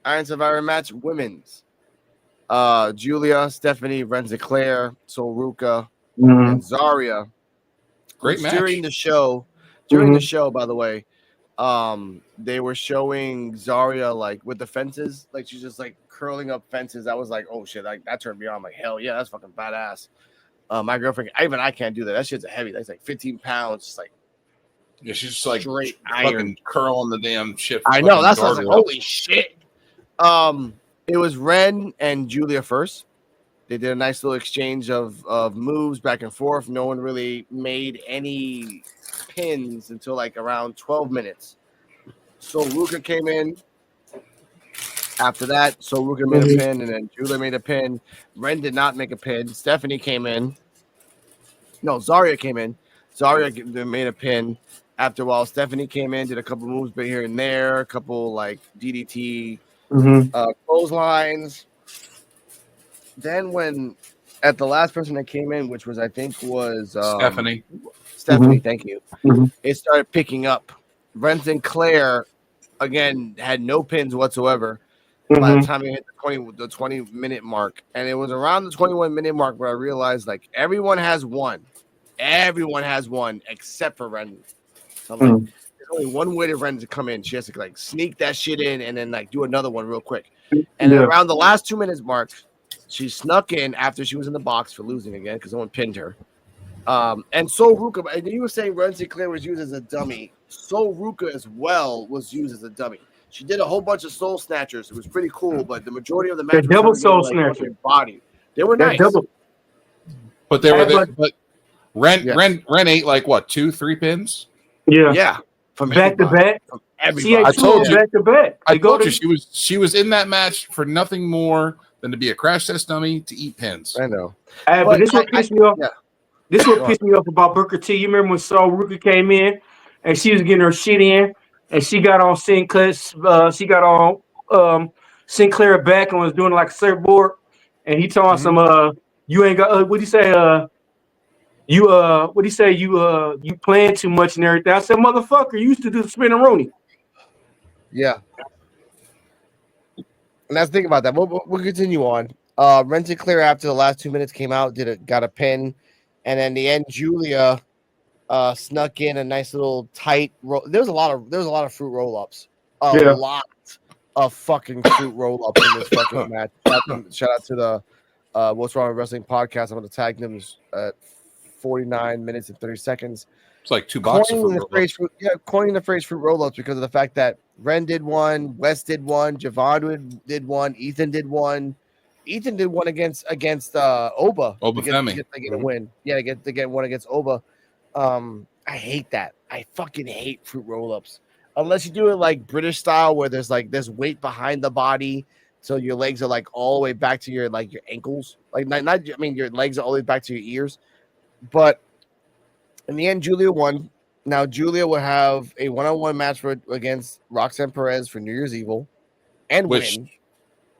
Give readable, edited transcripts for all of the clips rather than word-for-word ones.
Iron Survivor match, women's. Julia, Stephanie, Renza Claire, Soruka, and Zarya. Great Which match. During the show, by the way, they were showing Zarya like with the fences, like she's just like curling up fences. I was like, oh shit, like that turned me on. I'm like, hell yeah, that's fucking badass. My girlfriend, even I can't do that. That shit's heavy. That's like 15 pounds. Just like yeah, she's just like straight fucking iron. curling the damn shit. I know. That's what I was like, holy shit. It was Ren and Julia first. They did a nice little exchange of moves back and forth. No one really made any pins until like around 12 minutes. So Ruka came in. After that, so Ruka made a pin, and then Julia made a pin. Ren did not make a pin. Stephanie came in. No, Zarya came in. Zarya made a pin. After a while, Stephanie came in, did a couple moves here and there, a couple like DDT clotheslines. Then when at the last person that came in, which was I think was Stephanie, thank you. It started picking up. Renz and Claire again had no pins whatsoever. By the time it hit the 20-minute mark, and it was around the 21-minute mark where I realized like everyone has one except for Ren. So I'm like, there's only one way to Ren to come in. She has to like sneak that shit in and then like do another one real quick. And then around the last 2 minutes mark, she snuck in after she was in the box for losing again because someone pinned her. And So Ruka, and you were saying Ren Sinclair was used as a dummy. So Ruka as well was used as a dummy. She did a whole bunch of soul snatchers. It was pretty cool, but the majority of the match was double soul like snatcher body. They were nice. But they were there. But Ren ate like what 2-3 pins? Yeah. From back to back. From everybody. She had I told you back to back. I told you she was in that match for nothing more than to be a crash test dummy to eat pins. I know. But this what pissed me off. Yeah. This what pissed me off about Booker T. You remember when Saul Ruka came in and she was getting her shit in, and she got on Sinclair. Sinclair back and was doing like a surfboard, and he told some you ain't got what do you say what do you say you playing too much and everything. I said, motherfucker, you used to do the spin-a-rooney. Yeah. And that's the thing about that. We'll continue on. Ren Sinclair after the last 2 minutes came out, got a pin, and then the end Julia snuck in a nice little tight roll. There was a lot of fruit roll-ups. A lot of fucking fruit roll-ups in this fucking match. Shout out to the What's Wrong with Wrestling podcast. I'm gonna tag them at 49 minutes and 30 seconds. It's like 2 boxes. Coining the phrase fruit roll-ups because of the fact that Ren did one, Wes did one, Javon did one, Ethan did one. Ethan did one against Oba. Oba Femi. To get a win. Yeah, to get one against Oba. I hate that. I fucking hate fruit roll-ups. Unless you do it like British style where there's weight behind the body, so your legs are like all the way back to your ankles. Like your legs are all the way back to your ears. But in the end, Julia won. Now Julia will have a one-on-one match against Roxanne Perez for New Year's Evil and win.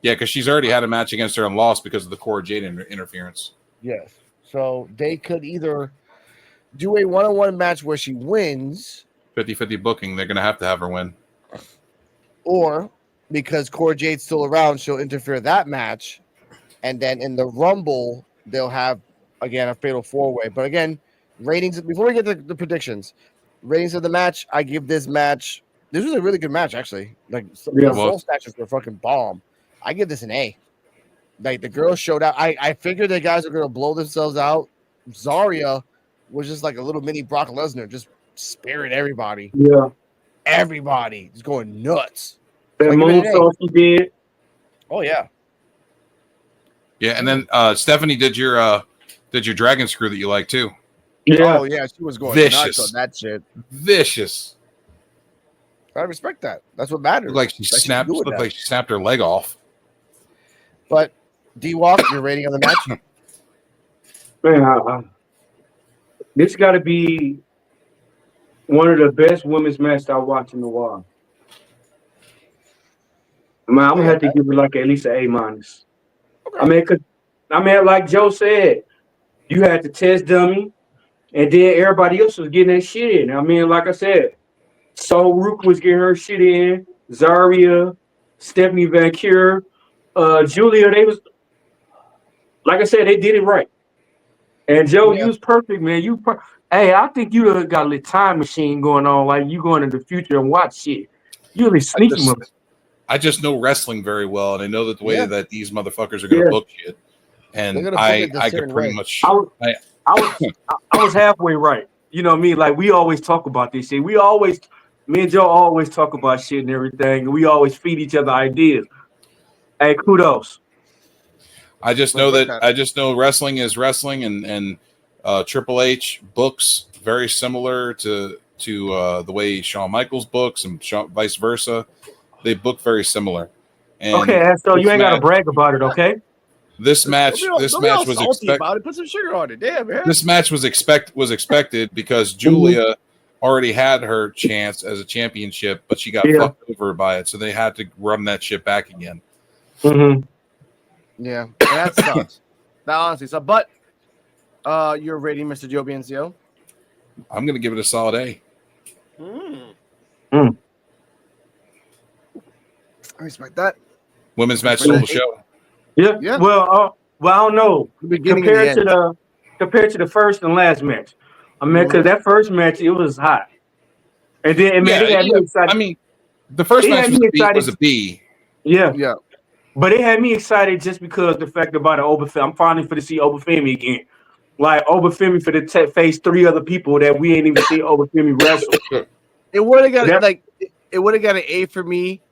Yeah, because she's already had a match against her and lost because of the Cora Jade interference. Yes. So they could either do a one-on-one match where she wins. 50-50 booking, they're going to have her win. Or, because Cora Jade's still around, she'll interfere that match. And then in the Rumble, they'll have, again, a fatal four-way. But again, ratings, before we get to the predictions, ratings of the match, I give this match, this was a really good match, actually. The soul snatchers were fucking bomb. I give this an A. Like, the girls showed out. I figured the guys are going to blow themselves out. Zarya was just like a little mini Brock Lesnar, just sparing everybody. Yeah. Everybody is going nuts. That moonsault she did. Oh, yeah. Yeah, and then Stephanie did your dragon screw that you like, too. Yeah. Oh, yeah, she was going nuts on that shit. Vicious. I respect that. That's what matters. Looked like she snapped her leg off. But, D-Walk, your rating on the match? Man, this got to be one of the best women's matches I watched in a while. Man, I'm gonna have to give it like at least an A-. Okay. I mean, like Joe said, you had to test dummy, and then everybody else was getting that shit in. I mean, like I said, So Rook was getting her shit in. Zarya, Stephanie Van Cure, Julia. They was like I said, they did it right. And Joe, you was perfect, man. Hey, I think you done got a little time machine going on, like you going into the future and watch shit. You really sneaky mother. I just know wrestling very well, and I know that the way that these motherfuckers are going to book shit, and I could pretty much. I was halfway right. You know what I mean? Like we always talk about this shit. Me and Joe always talk about shit and everything, and we always feed each other ideas. Hey, kudos. I just know wrestling is wrestling, and Triple H books very similar to the way Shawn Michaels books and vice versa. They book very similar. And okay, so you ain't got to brag about it, okay? This match was expected. Put some sugar on it, damn man. This match was expected because Julia already had her chance as a championship, but she got fucked over by it, so they had to run that shit back again. Mm-hmm. Yeah, that sucks. That honestly sucks. But your rating, Mr. Joe Biancio? I'm gonna give it a solid A. I respect that. Women's match stole the show. Yeah. Well, I don't know. Compared to the first and last match, I mean, because that first match it was hot, and then they had me excited. I mean, the first match was a B. Yeah. But it had me excited just because the fact about Obafemi. I'm finally for to see Obafemi again. Like Obafemi for to face 3 other people that we ain't even see Obafemi wrestle. It would have got an A for me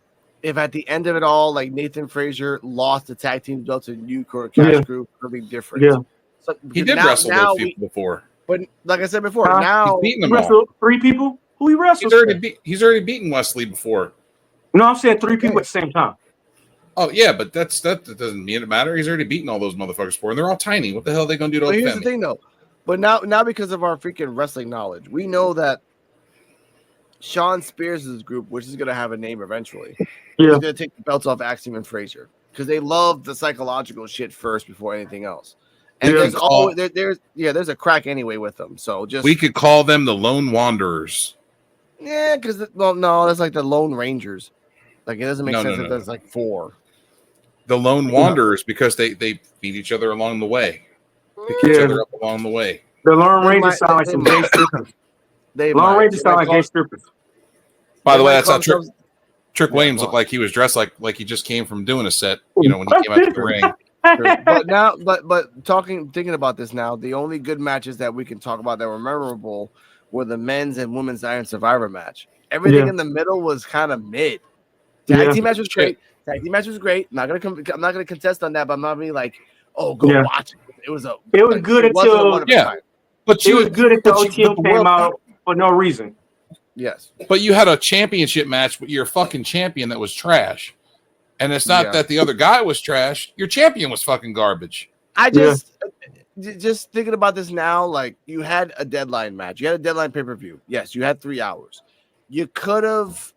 if at the end of it all, like Nathan Frazier lost the tag team belt to New Cash Group, it'll be different. Yeah. So, he did wrestle those people before. But like I said before, now he's beaten them all. 3 people? Who he wrestled? He's already beaten Wesley before. No, I'm saying 3 people at the same time. Oh yeah, but that doesn't mean it matter. He's already beaten all those motherfuckers before, and they're all tiny. What the hell are they gonna do to But here's the thing though. But now because of our freaking wrestling knowledge, we know that Sean Spears' group, which is gonna have a name eventually, is gonna take the belts off Axiom and Frazier. Because they love the psychological shit first before anything else. And there's a crack anyway with them. So we could call them the Lone Wanderers. Yeah, because that's like the Lone Rangers. Like it doesn't make sense if there's like 4. The Lone Wanderers because they beat each other along the way. Pick each other up along the way. The Lone Rangers sound like some gay strippers. Lone Rangers sound like gay strippers. By the way, that's how Trick Williams looked like he was dressed like he just came from doing a set, when he came out to the ring. But now, but thinking about this now, the only good matches that we can talk about that were memorable were the men's and women's Iron Survivor match. Everything in the middle was kind of mid. Tag team match was great. I'm not gonna contest on that, but I'm not really like, oh, go watch it. It was good until OTM came out for no reason. Yes, but you had a championship match with your fucking champion that was trash, and it's not that the other guy was trash. Your champion was fucking garbage. I just thinking about this now, like you had a deadline match, you had a deadline pay-per-view. Yes, you had 3 hours. You could have.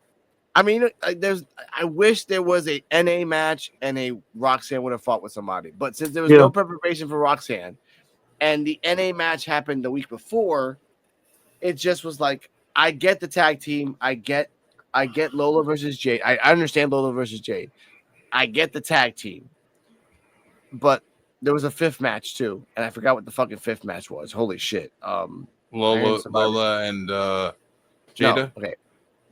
I mean, I wish there was a NA match and a Roxanne would have fought with somebody, but since there was no preparation for Roxanne, and the NA match happened the week before, it just was like, I get the tag team, I get Lola versus Jade. I understand Lola versus Jade. I get the tag team, but there was a 5th match too, and I forgot what the fucking 5th match was. Holy shit! Lola and Jada. No, okay.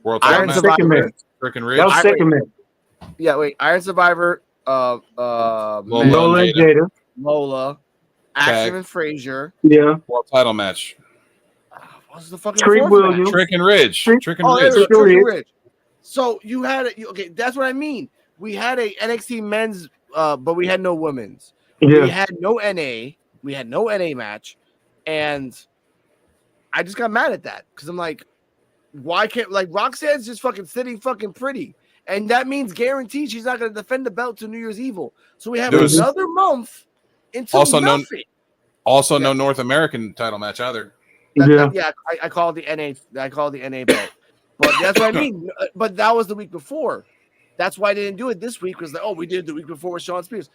World Iron Survivor. Freaking Ridge. That was second match. Yeah, wait. Iron Survivor. Lola and Jada. Lola. Axiom and Frazier. Yeah. World title match. What was the fucking Trick Williams. Trick and Ridge. Trick and Ridge. So you had that's what I mean. We had a NXT men's, but we had no women's. Yeah. We had no NA. We had no NA match, and I just got mad at that because I'm like, why can't Roxanne's just fucking sitting fucking pretty, and that means guaranteed she's not going to defend the belt to New Year's Evil. So we have another month until nothing. No North American title match either. I call it the NA. I call it the NA belt, but that's what I mean. But that was the week before. That's why they didn't do it this week. Was like, oh, we did it the week before with Shawn Spears,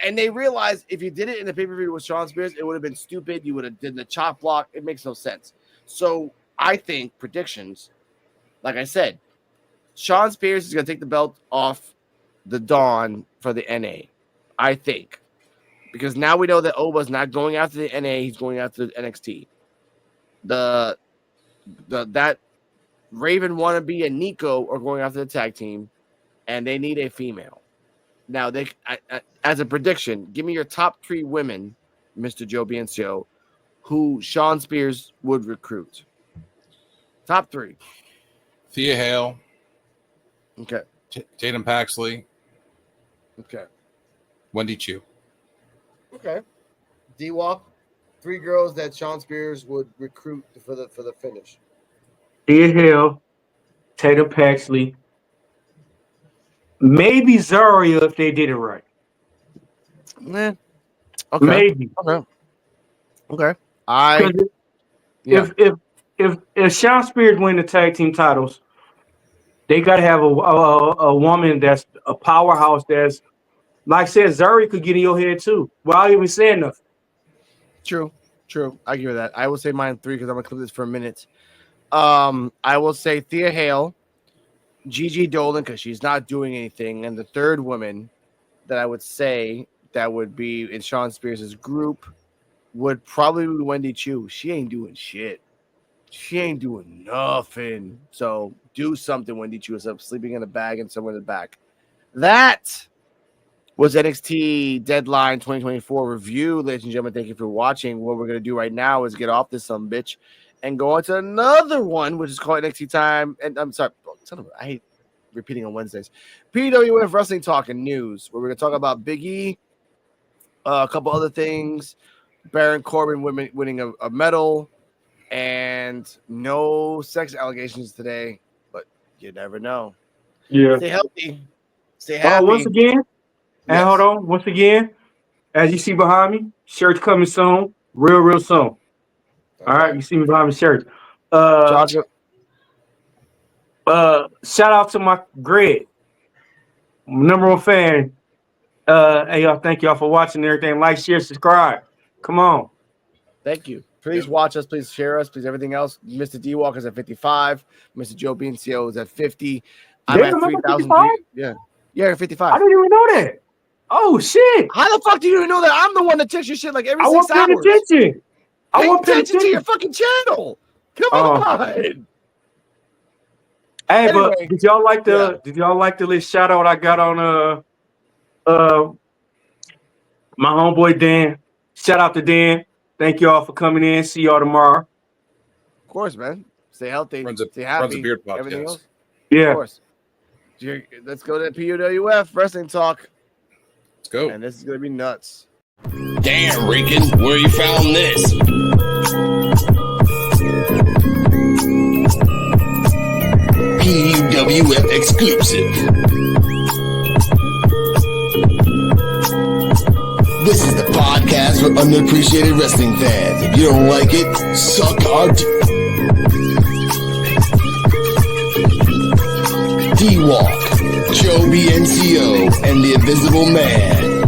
and they realized if you did it in the pay-per-view with Shawn Spears, it would have been stupid. You would have did the chop block. It makes no sense. So I think predictions, like I said, Shawn Spears is going to take the belt off the Dawn for the NA. I think. Because now we know that Oba's not going after the NA, he's going after the NXT. That Raven wannabe and Nico are going after the tag team, and they need a female. Now, as a prediction, give me your top 3 women, Mr. Joe Biancio, who Shawn Spears would recruit. Top 3. Thea Hale. Okay. Tatum Paxley. Okay. Wendy Chu. Okay. D-Walk, 3 girls that Shawn Spears would recruit for the finish. Thea Hale, Tatum Paxley, maybe Zaria if they did it right. Okay. Maybe. Okay. If Shawn Spears win the tag team titles, they got to have a woman that's a powerhouse. That's like I said, Zaria could get in your head too. Without even saying nothing. True. I give you that. I will say mine 3 because I'm gonna clip this for a minute. I will say Thea Hale, Gigi Dolan because she's not doing anything, and the third woman that I would say that would be in Shawn Spears' group would probably be Wendy Chu. She ain't doing shit. She ain't doing nothing. So do something, Wendy Chu. Instead of sleeping in a bag and somewhere in the back. That was NXT Deadline 2024 review. Ladies and gentlemen, thank you for watching. What we're going to do right now is get off this some bitch and go on to another one, which is called NXT Time. And I'm sorry, I hate repeating on Wednesdays. PWF Wrestling Talk and News, where we're going to talk about Big E, a couple other things, Baron Corbin winning a medal, and no sex allegations today, but you never know. Yeah. Stay healthy. Stay happy. Once again, yes. And hold on. Once again, as you see behind me, shirts coming soon, real soon. Okay. All right, you see me behind me, shirts. Shout out to my Greg, number 1 fan. Hey, y'all, thank y'all for watching everything. Like, share, subscribe. Come on. Thank you. Please watch us. Please share us. Please everything else. Mr. D Walk is at 55. Mr. Joe Biancio is at 50. I'm at 3,000. Yeah, 55. I didn't even know that. Oh shit! How the fuck do you even know that? I'm the one that texts your shit like every 6 hours. I wasn't paying attention. I wasn't paying attention to your fucking channel. Come on. Hey, anyway, but did y'all like the little shout out I got on my homeboy Dan? Shout out to Dan. Thank y'all for coming in. See y'all tomorrow. Of course, man. Stay healthy. Stay happy. Runs a beard podcast. Everything else. Yeah. Of course. Let's go to PWF Wrestling Talk. Let's go. And this is going to be nuts. Damn, Rican, where you found this? PWF exclusive. This is the podcast for underappreciated wrestling fans. If you don't like it, suck our D-Walk, Joe Biancio, and the Invisible Man.